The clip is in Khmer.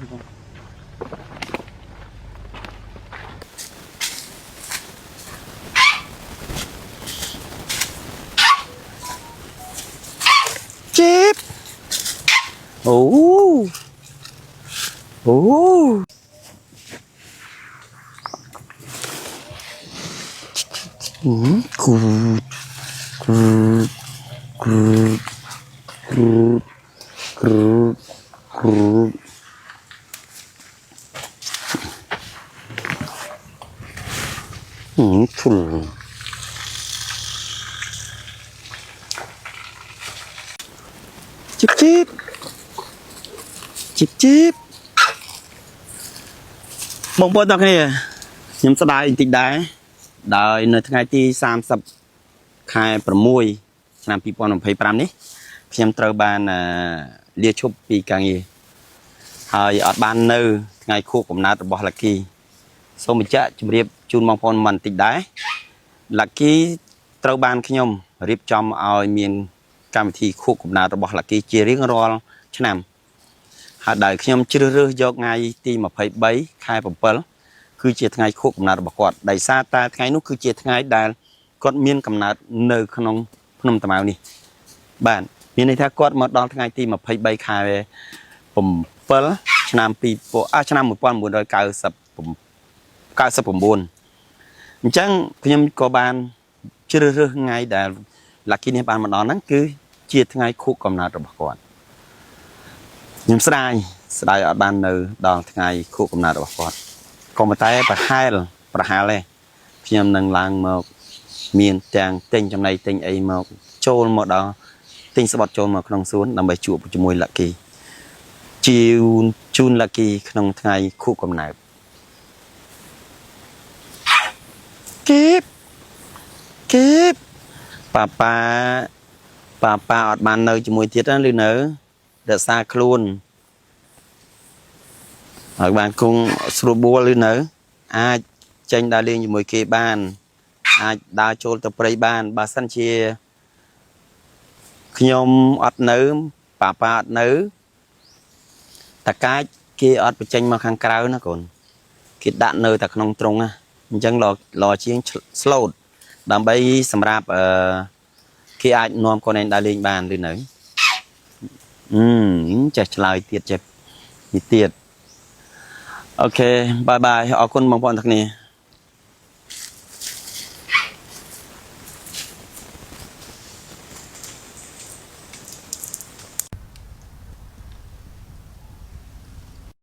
chip oh oh crude crude crude crude crude crude full chip chip chip chip បងប្អូនទាំងគ្នាខ្ញុំស្ដាយបន្តិចដែរដោយនៅថ្ងៃទី30 ខែ 6 ឆ្នាំ 2025 នេះខ្ញុំត្រូវបានលាឈប់ពីការងារហើយអត់បាននៅថ្ងៃខួបកំណើតរបស់ Lucky សូមបញ្ជាក់ជម្រាបជូនបងប្អូនបន្តិចដែរ Lucky ត្រូវបានខ្ញុំរៀបចំឲ្យមានកម្មវិធីខួបកំណើតរបស់ Lucky ជារៀងរាល់ឆ្នាំហើយដែលខ្ញុំជ្រើសរើសយកថ្ងៃទី23 ខែ 7 គឺជាថ្ងៃខួបកំណើតរបស់គាត់ដោយសារតែថ្ងៃនោះគឺជាថ្ងៃដែលគាត់មានកំណើតនៅក្នុងភ្នំតាម៉ៅនេះបាទមានន័យថាគាត់មកដល់ថ្ងៃទី23 ខែ 7 ឆ្នាំ1999 អញ្ចឹងខ្ញុំក៏បានជ្រើសរើសថ្ងៃដែល Lucky នេះបានមកដល់ហ្នឹងគឺជាថ្ងៃខួបកំណើតរបស់គាត់ខ្ញុំស្ដាយអត់បាននៅដល់ថ្ងៃខួបកំណើតរបស់គាត់ក៏ប៉ុន្តែប្រហែលទេខ្ញុំនឹងឡើងមកមានទាំងទិញចំណីទិញអីមកចូលមកដល់ទិញស្បត់ចូលមកក្នុងសួនដើម្បីជួបជាមួយ Lucky ជូន Lucky ក្នុងថ្ងៃខួបកំណើតគីបប៉ាប៉ាអត់បាននៅជាមួយទៀតណាឬនៅរក្សាខ្លួនហើយបានគង់ស្រួលបួលឬនៅអាចចេញដើរលេងជាមួយគេបានអាចដើរចូលទៅព្រៃបានបើសិនជាខ្ញុំអត់នៅប៉ាអត់នៅតកាចគេអត់បញ្ចេញមកខាងក្រៅណាកូនគេដាក់នៅតែក្នុងទ្រុងណាអញ្ចឹងលជាង slot ដើម្បីសម្រាប់គេអាចនាំកូនឯងដើរលេងបានឬនៅចេះឆ្លើយទៀតចេះនេះទៀតអូខេបាយអរគុណបងប្អូនទាំងគ្នា